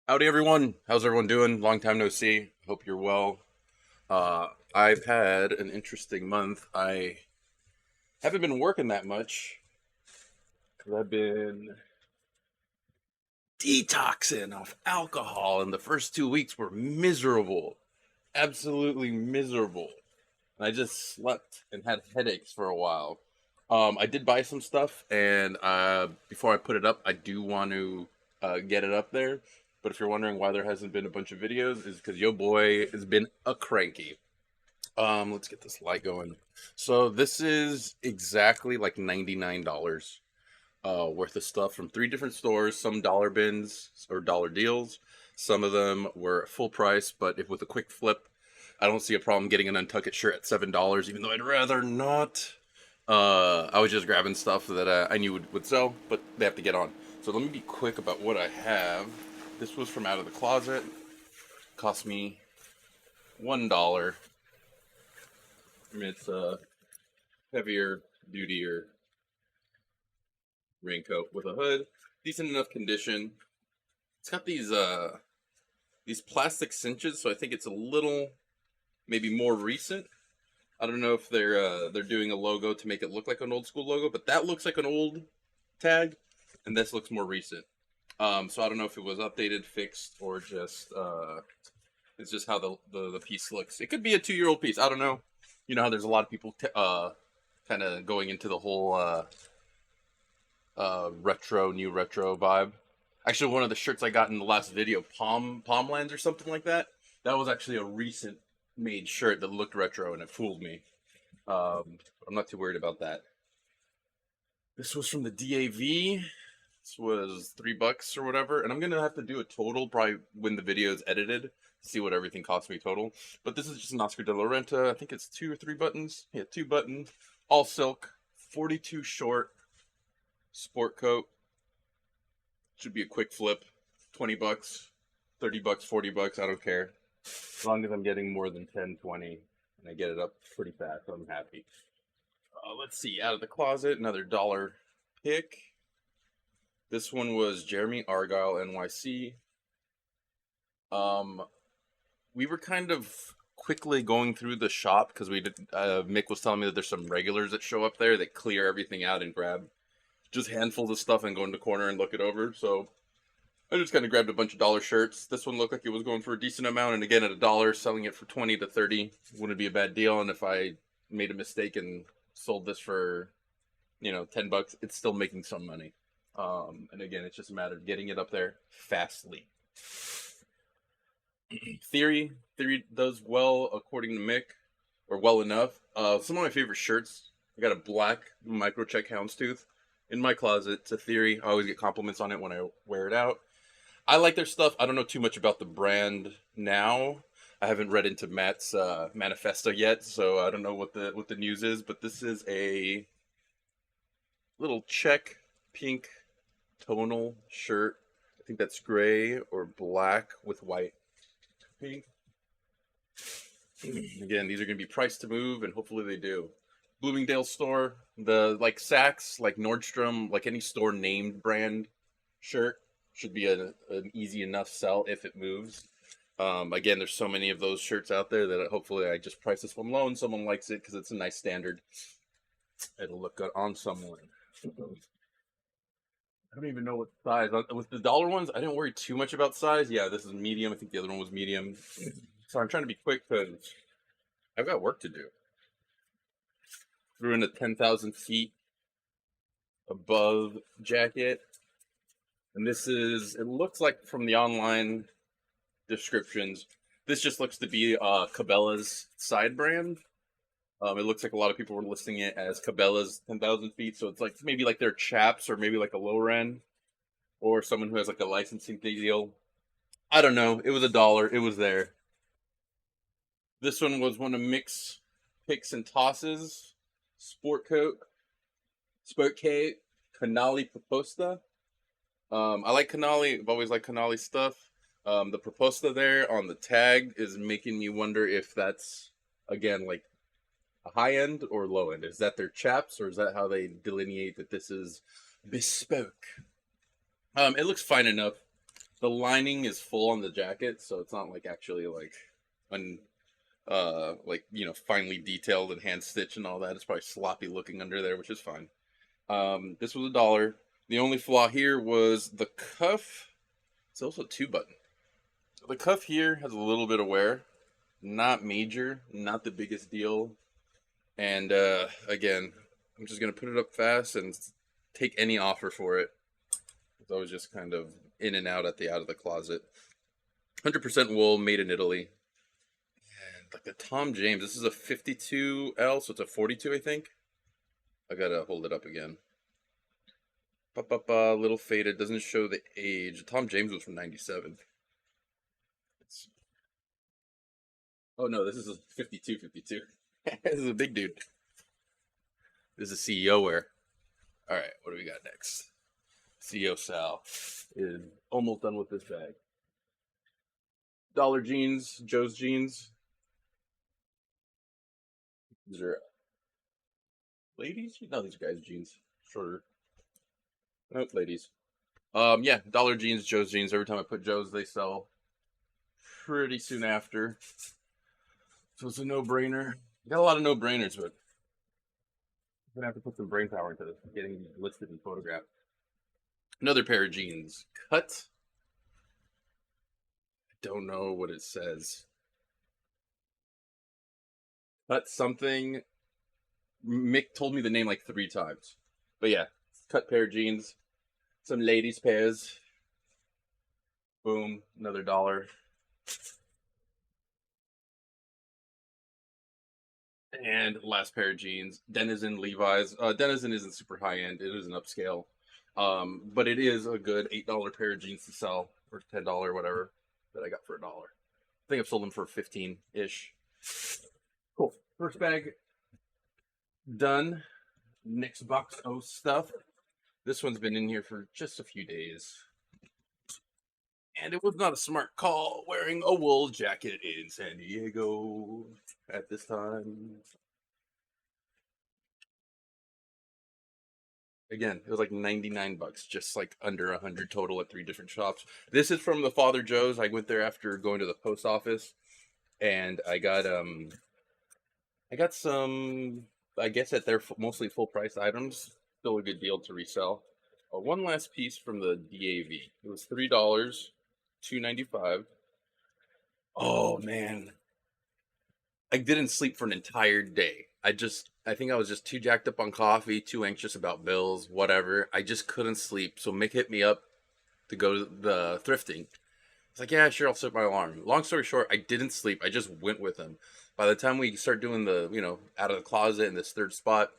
Howdy, everyone. How's everyone doing? Long time no see. Hope you're well. I've had an interesting month. I haven't been working that much because I've been detoxing off alcohol, and the first 2 weeks were miserable. Absolutely miserable. I just slept and had headaches for a while. I did buy some stuff, and before I put it up, I do want to get it up there. But if you're wondering why there hasn't been a bunch of videos, is because yo boy has been a cranky. Let's get this light going. So this is exactly like $99 worth of stuff from three different stores. Some dollar bins or dollar deals. Some of them were full price, but if with a quick flip, I don't see a problem getting an Untuckit shirt at $7, even though I'd rather not. I was just grabbing stuff that I knew would sell, but they have to get on. So let me be quick about what I have. This was from out of the closet. Cost me $1. I mean, it's a heavier, dutier raincoat with a hood, decent enough condition. It's got these plastic cinches, so I think it's a little maybe more recent. I don't know if they're doing a logo to make it look like an old school logo, but that looks like an old tag, and this looks more recent. So I don't know if it was updated, fixed, or just it's just how the piece looks. It could be a 2-year-old piece. I don't know. You know how there's a lot of people kind of going into the whole new retro vibe. Actually, one of the shirts I got in the last video, Palmlands or something like that, that was actually a recent made shirt that looked retro and it fooled me. I'm not too worried about that. This was from the DAV. This was $3 or whatever, and I'm gonna have to do a total probably when the video is edited to see what everything cost me total. But this is just an Oscar de la Renta. I think it's 2 or 3 buttons. Yeah, 2 buttons, all silk, 42 short, sport coat. Should be a quick flip. $20, $30, $40. I don't care. As long as I'm getting more than 10, 20, and I get it up pretty fast, I'm happy. Let's see. Out of the closet, another dollar pick. This one was Jeremy Argyle NYC. Um, we were kind of quickly going through the shop because we did. Mick was telling me that there's some regulars that show up there that clear everything out and grab just handfuls of stuff and go in the corner and look it over. So I just kind of grabbed a bunch of dollar shirts. This one looked like it was going for a decent amount, and again at $1, selling it for 20 to 30 wouldn't be a bad deal. And if I made a mistake and sold this for, $10, it's still making some money. And again, it's just a matter of getting it up there fastly. Theory does well according to Mick, or well enough. Some of my favorite shirts. I got a black Microcheck Houndstooth in my closet. It's a Theory. I always get compliments on it when I wear it out. I like their stuff. I don't know too much about the brand now. I haven't read into Matt's manifesto yet, so I don't know what the news is. But this is a little check pink tonal shirt. I think that's gray or black with white pink. Again, these are going to be priced to move, and hopefully they do. Bloomingdale's store, the like Saks, like Nordstrom, like any store named brand shirt should be an easy enough sell if it moves. Again, there's so many of those shirts out there that hopefully I just price this one low and someone likes it because it's a nice standard. It'll look good on someone. I don't even know what size. With the dollar ones, I didn't worry too much about size. Yeah, this is medium. I think the other one was medium. So I'm trying to be quick because I've got work to do. Threw in a 10,000 feet above jacket. And it looks like from the online descriptions, this just looks to be Cabela's side brand. It looks like a lot of people were listing it as Cabela's 10,000 feet. So it's like maybe like their chaps or maybe like a lower end or someone who has like a licensing deal. I don't know. It was $1. It was there. This one was one of Mick's picks and tosses. Sport coat. Canali Proposta. I like Canali. I've always liked Canali stuff. The Proposta there on the tag is making me wonder if that's, again, like a high end or low end. Is that their chaps, or is that how they delineate that this is bespoke? It looks fine enough. The lining is full on the jacket, so it's not like actually like un like finely detailed and hand stitched and all that. It's probably sloppy looking under there, which is fine. This was $1. The only flaw here was the cuff. It's also 2 button. The cuff here has a little bit of wear, not major, not the biggest deal. And again, I'm just gonna put it up fast and take any offer for it. I was just kind of in and out at the out of the closet. 100% wool, made in Italy. And like the Tom James, this is a 52L, so it's a 42, I think. I gotta hold it up again. A little faded, doesn't show the age. Tom James was from 97. Oh no, this is a 52, 52. This is a big dude. This is CEO wear. All right, what do we got next? CEO Sal is almost done with this bag. Dollar jeans, Joe's jeans. These are ladies? No, these are guys' jeans. Shorter. Nope, ladies. Yeah, Dollar jeans, Joe's jeans. Every time I put Joe's, they sell pretty soon after. So it's a no-brainer. Got a lot of no-brainers, but I'm gonna have to put some brain power into this, getting these listed and photographed. Another pair of jeans. Cut. I don't know what it says. Cut something. Mick told me the name like 3 times. But yeah, cut pair of jeans. Some ladies' pairs. Boom, another $1. And last pair of jeans, Denizen Levi's. Denizen isn't super high end; it is an upscale, but it is a good $8 pair of jeans to sell, or $10, whatever, that I got for $1. I think I've sold them for 15 ish. Cool. First bag done. Next box of stuff. This one's been in here for just a few days. And it was not a smart call wearing a wool jacket in San Diego at this time. Again, it was like 99 bucks, just like under 100 total at 3 different shops. This is from the Father Joe's. I went there after going to the post office, and I got some, I guess at their mostly full price items. Still a good deal to resell. One last piece from the DAV. It was $3, $2.95. Oh man, I didn't sleep for an entire day. I think I was just too jacked up on coffee, too anxious about bills, whatever. I just couldn't sleep. So Mick hit me up to go to the thrifting. It's like, yeah, sure, I'll set my alarm. Long story short, I didn't sleep. I just went with him. By the time we start doing the, out of the closet in this third spot,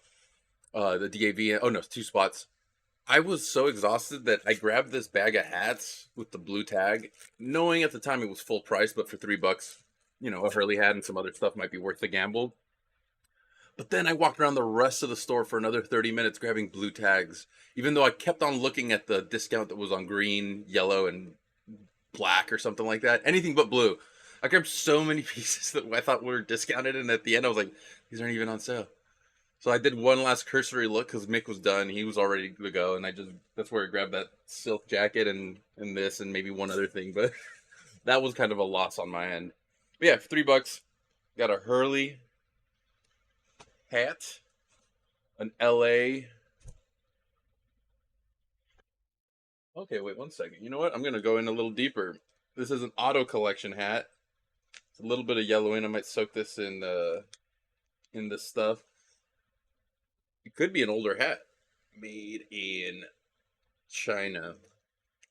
the DAV, oh no, 2 spots. I was so exhausted that I grabbed this bag of hats with the blue tag, knowing at the time it was full price, but for $3, a Hurley hat and some other stuff might be worth the gamble. But then I walked around the rest of the store for another 30 minutes grabbing blue tags, even though I kept on looking at the discount that was on green, yellow, and black or something like that. Anything but blue. I grabbed so many pieces that I thought were discounted, and at the end I was like, these aren't even on sale. So I did one last cursory look because Mick was done. He was all ready to go, and that's where I grabbed that silk jacket and this and maybe one other thing, but that was kind of a loss on my end. But yeah, for $3, got a Hurley hat, an LA. Okay, wait 1 second. You know what? I'm gonna go in a little deeper. This is an auto collection hat. It's a little bit of yellowing. I might soak this in this stuff. It could be an older hat, made in China.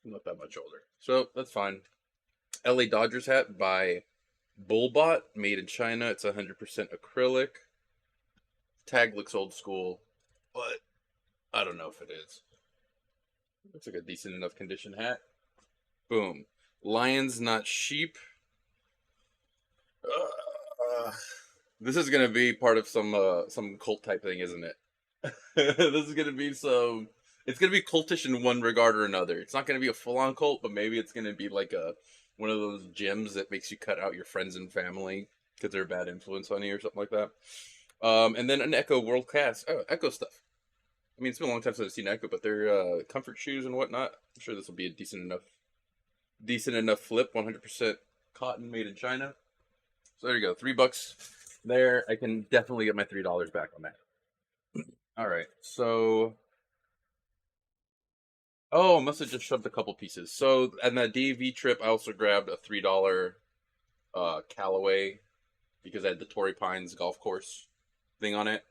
Not that much older, so that's fine. LA Dodgers hat by Bullbot, made in China. It's 100% acrylic. Tag looks old school, but I don't know if it is. Looks like a decent enough condition hat. Boom. Lions, not sheep. This is gonna be part of some cult type thing, isn't it? This is gonna be some. It's gonna be cultish in one regard or another. It's not gonna be a full-on cult, but maybe it's gonna be like one of those gyms that makes you cut out your friends and family because they're a bad influence on you or something like that. And then an Echo World Class. Oh, Echo stuff. I mean, it's been a long time since I've seen Echo, but they're comfort shoes and whatnot. I'm sure this will be a decent enough decent enough flip, 100% cotton made in China. So there you go, $3 there. I can definitely get my $3 back on that. All right, so oh, must have just shoved a couple pieces. So on that DV trip, I also grabbed a $3 Callaway because I had the Torrey Pines golf course thing on it.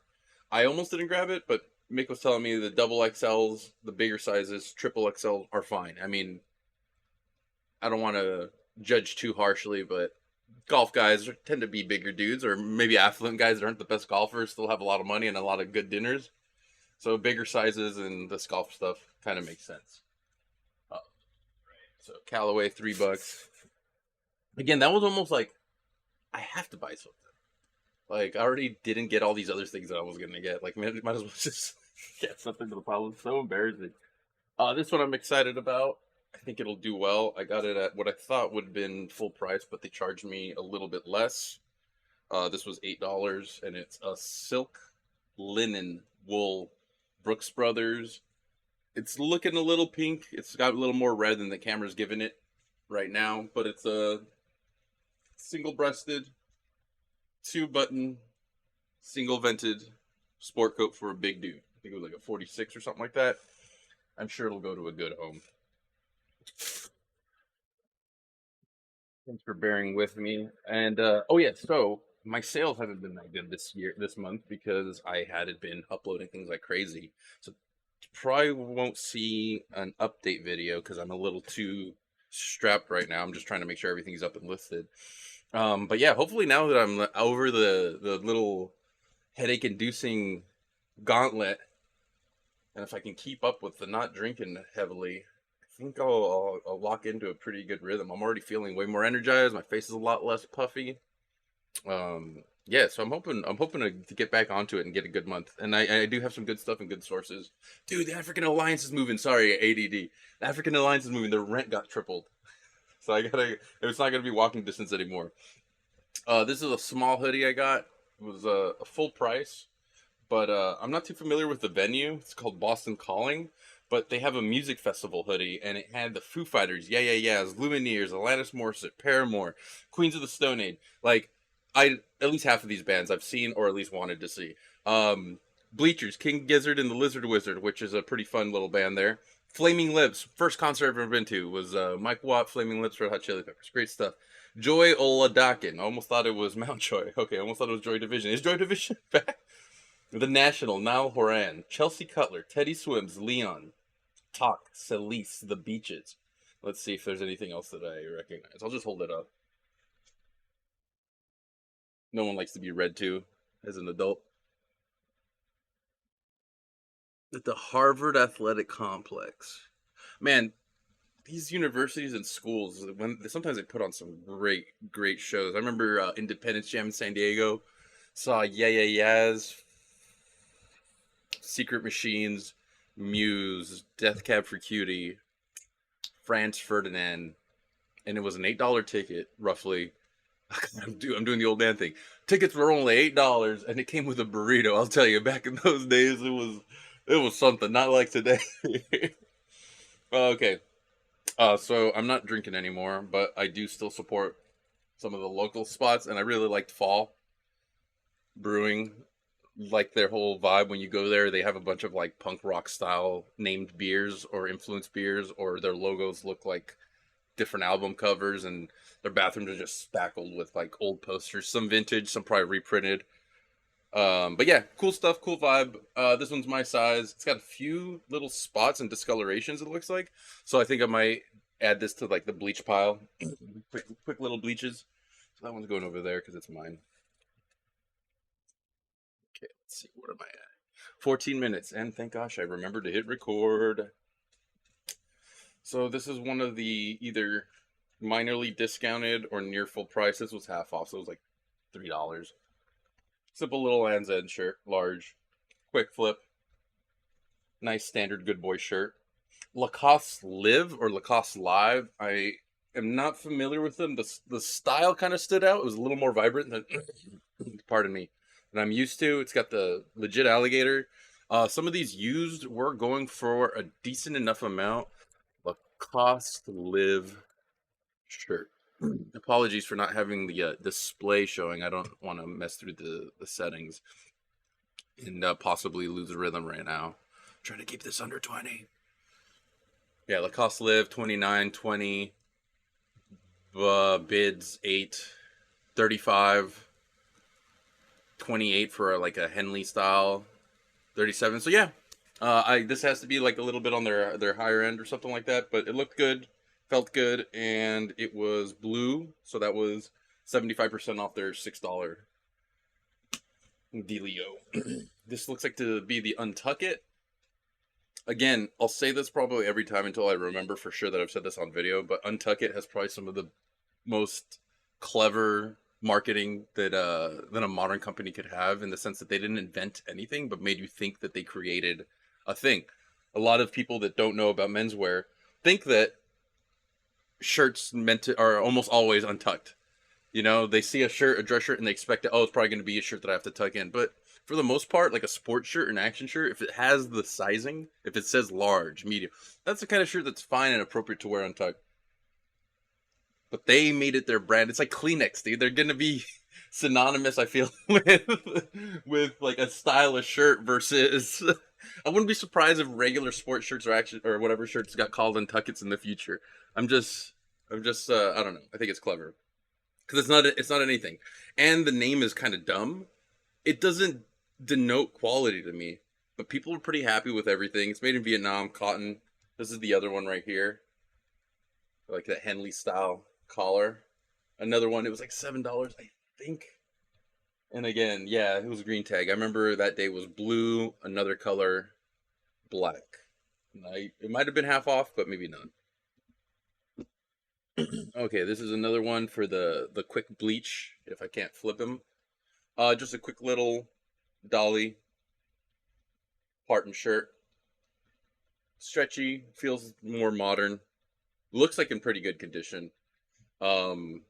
I almost didn't grab it, but Mick was telling me the double XLs, the bigger sizes, triple XL are fine. I mean, I don't want to judge too harshly, but golf guys tend to be bigger dudes, or maybe affluent guys that aren't the best golfers still have a lot of money and a lot of good dinners. So bigger sizes and this golf stuff kind of makes sense. Uh, so Callaway, $3. Again, that was almost like I have to buy something. Like I already didn't get all these other things that I was gonna get. Like might as well just get something to the pile. It's so embarrassing. This one I'm excited about. I think it'll do well. I got it at what I thought would have been full price, but they charged me a little bit less. This was $8, and it's a silk linen wool Brooks Brothers. It's looking a little pink. It's got a little more red than the camera's giving it right now, but it's a single-breasted, two-button, single-vented sport coat for a big dude. I think it was like a 46 or something like that. I'm sure it'll go to a good home. Thanks for bearing with me. And oh yeah, so my sales haven't been that good this month, because I hadn't been uploading things like crazy. So probably won't see an update video because I'm a little too strapped right now. I'm just trying to make sure everything's up and listed. But yeah, hopefully now that I'm over the little headache inducing gauntlet, and if I can keep up with the not drinking heavily, I think I'll lock into a pretty good rhythm. I'm already feeling way more energized. My face is a lot less puffy. Yeah, so I'm hoping to get back onto it and get a good month. And I do have some good stuff and good sources. Dude, the African Alliance is moving. Sorry, ADD. The African Alliance is moving. Their rent got tripled. So it's not gonna be walking distance anymore. This is a small hoodie I got. It was a full price, but I'm not too familiar with the venue. It's called Boston Calling, but they have a music festival hoodie, and it had the Foo Fighters, Yeah Yeah Yeahs, Lumineers, Alanis Morissette, Paramore, Queens of the Stone Age. Like, at least half of these bands I've seen or at least wanted to see. Bleachers, King Gizzard and the Lizard Wizard, which is a pretty fun little band there. Flaming Lips, first concert I've ever been to was Mike Watt, Flaming Lips, Red Hot Chili Peppers. Great stuff. Joy Oladakin. Almost thought it was Mount Joy. Okay, almost thought it was Joy Division. Is Joy Division back? The National, Niall Horan, Chelsea Cutler, Teddy Swims, Leon, Talk, Celise, The Beaches. Let's see if there's anything else that I recognize. I'll just hold it up. No one likes to be read to as an adult. At the Harvard Athletic Complex. Man, these universities and schools, when sometimes they put on some great shows. I remember Independence Jam in San Diego. Saw Yeah Yeah Yeahs, Secret Machines, Muse, Death Cab for Cutie, Franz Ferdinand, and it was an $8 ticket, roughly. I'm doing the old man thing. Tickets were only $8, and it came with a burrito. I'll tell you, back in those days, it was something. Not like today. Okay, so I'm not drinking anymore, but I do still support some of the local spots, and I really liked Fall Brewing. Like their whole vibe when you go there, they have a bunch of like punk rock style named beers or influenced beers, or their logos look like different album covers, and their bathrooms are just spackled with like old posters, some vintage, some probably reprinted. But yeah, cool stuff, cool vibe. This one's my size. It's got a few little spots and discolorations, it looks like. So I think I might add this to like the bleach pile. quick little bleaches. So that one's going over there because it's mine. Okay, let's see. What am I at? 14 minutes. And thank gosh I remembered to hit record. So this is one of the either minorly discounted or near full price. This was half off, so it was like $3. Simple little Land's End shirt, large, quick flip, nice standard good boy shirt. Lacoste Live or Lacoste Live. I am not familiar with them. The style kind of stood out. It was a little more vibrant than, pardon me, than I'm used to. It's got the legit alligator. Some of these used were going for a decent enough amount. Lacoste Live. shirt. Apologies for not having the display showing. I don't want to mess through the settings and possibly lose the rhythm right now. I'm trying to keep this under 20. Yeah, Lacoste Live 29.20. Bids 8, 35, 28 for like a Henley style, 37. So yeah, this has to be like a little bit on their higher end or something like that. But it looked good, felt good, and it was blue, so that was 75% off their $6 dealio. This looks like to be the Untuck It. Again, I'll say this probably every time until I remember for sure that I've said this on video, but Untuck It has probably some of the most clever marketing that a modern company could have, in the sense that they didn't invent anything but made you think that they created a thing. A lot of people that don't know about menswear think that shirts meant to are almost always untucked. You know, they see a shirt, a dress shirt, and they expect it, oh, it's probably going to be a shirt that I have to tuck in. But for the most part, like a sports shirt or an action shirt, if it has the sizing, if it says large, medium, that's the kind of shirt that's fine and appropriate to wear untucked. But they made it their brand. It's like Kleenex, dude. They're gonna be synonymous, I feel, with like a stylish shirt versus. I wouldn't be surprised if regular sports shirts or action or whatever shirts got called Untuckets in the future. I'm just I don't know. I think it's clever because it's not anything, and the name is kind of dumb. It doesn't denote quality to me, but people are pretty happy with everything. It's made in Vietnam, cotton. This is the other one right here, like that Henley style collar. Another one, it was like $7, I think. And again, yeah, it was green tag. I remember that day was blue, another color, black. It might have been half off, but maybe none. Okay, this is another one for the quick bleach. If I can't flip him, just a quick little dolly tartan shirt. Stretchy, feels more modern. Looks like in pretty good condition. Um,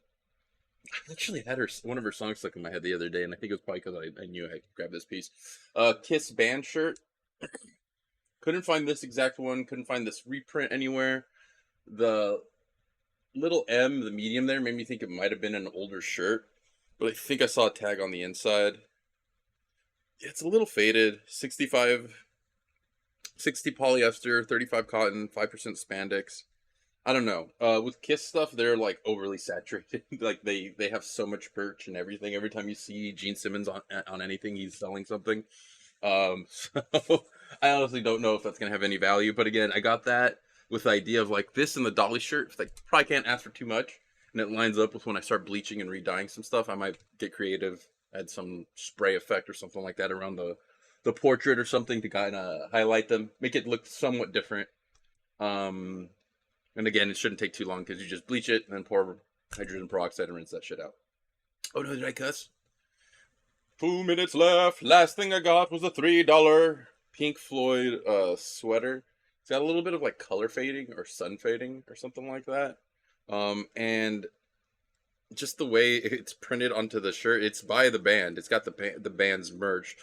I actually had one of her songs stuck in my head the other day, and I think it was probably because I knew I could grab this piece. Kiss band shirt. Couldn't find this exact one. Couldn't find this reprint anywhere. The little M, the medium there, made me think it might have been an older shirt, but I think I saw a tag on the inside. Yeah, it's a little faded. 60 polyester, 35 cotton, 5% spandex. I don't know. With Kiss stuff, they're like overly saturated. Like they have so much merch and everything. Every time you see Gene Simmons on anything, he's selling something. So I honestly don't know if that's gonna have any value. But again, I got that with the idea of like this and the dolly shirt. Like probably can't ask for too much, and it lines up with when I start bleaching and redying some stuff. I might get creative, add some spray effect or something like that around the portrait or something to kind of highlight them, make it look somewhat different. Um, and again, it shouldn't take too long because you just bleach it and then pour hydrogen peroxide and rinse that shit out. Oh no, did I cuss? 2 minutes left. Last thing I got was a $3 Pink Floyd sweater. It's got a little bit of like color fading or sun fading or something like that. And just the way it's printed onto the shirt, it's by the band. It's got the band's merch,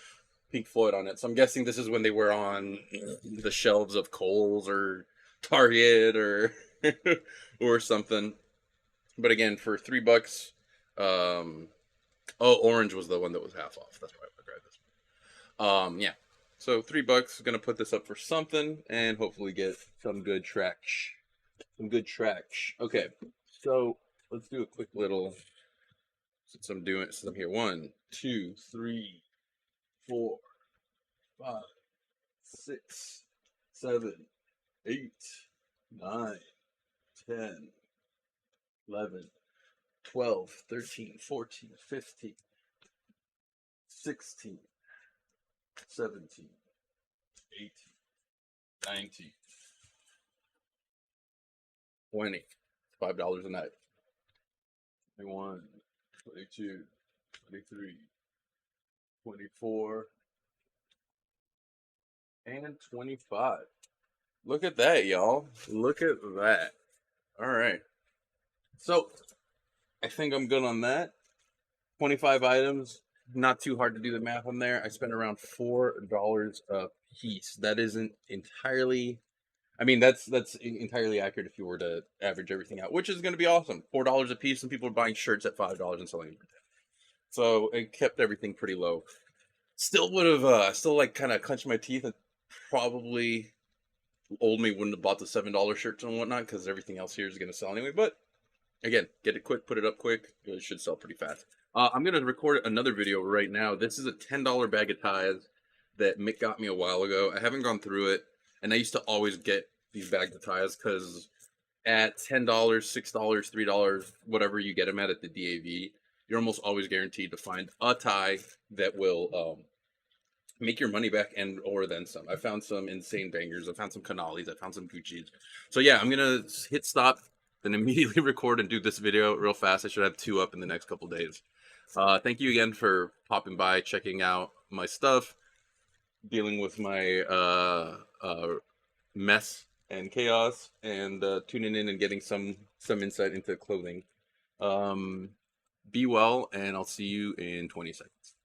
Pink Floyd, on it. So I'm guessing this is when they were on the shelves of Kohl's or Target or or something. But again, for $3, oh, orange was the one that was half off. That's why I grabbed this one. Yeah. So $3, gonna put this up for something and hopefully get some good traction. Some good traction. Okay. So let's do a quick little. Since I'm here. 1, 2, 3, 4, 5, 6, 7, 8, 9, 10, 11, 12, 13, 14, 15, 16, 17, 18, 19, 20. $5 a night. 21, 22, 23, 24, and 25. Look at that, y'all. Look at that. All right. So I think I'm good on that. 25 items. Not too hard to do the math on there. I spent around $4 a piece. That isn't entirely. I mean, that's entirely accurate if you were to average everything out, which is going to be awesome. $4 a piece, and people are buying shirts at $5 and selling them for 10. So it kept everything pretty low. Still would have, still like kind of clenched my teeth and probably old me wouldn't have bought the $7 shirts and whatnot because everything else here is going to sell anyway. But again, get it quick, put it up quick. It should sell pretty fast. I'm going to record another video right now. This is a $10 bag of ties that Mick got me a while ago. I haven't gone through it, and I used to always get these bags of ties because at $10, $6, $3, whatever you get them at the DAV, you're almost always guaranteed to find a tie that will make your money back and or then some. I found some insane bangers. I found some Canalis. I found some Gucci's. So yeah, I'm gonna hit stop, then immediately record and do this video real fast. I should have 2 up in the next couple days. Thank you again for popping by, checking out my stuff, dealing with my mess and chaos, and tuning in and getting some insight into clothing. Be well, and I'll see you in 20 seconds.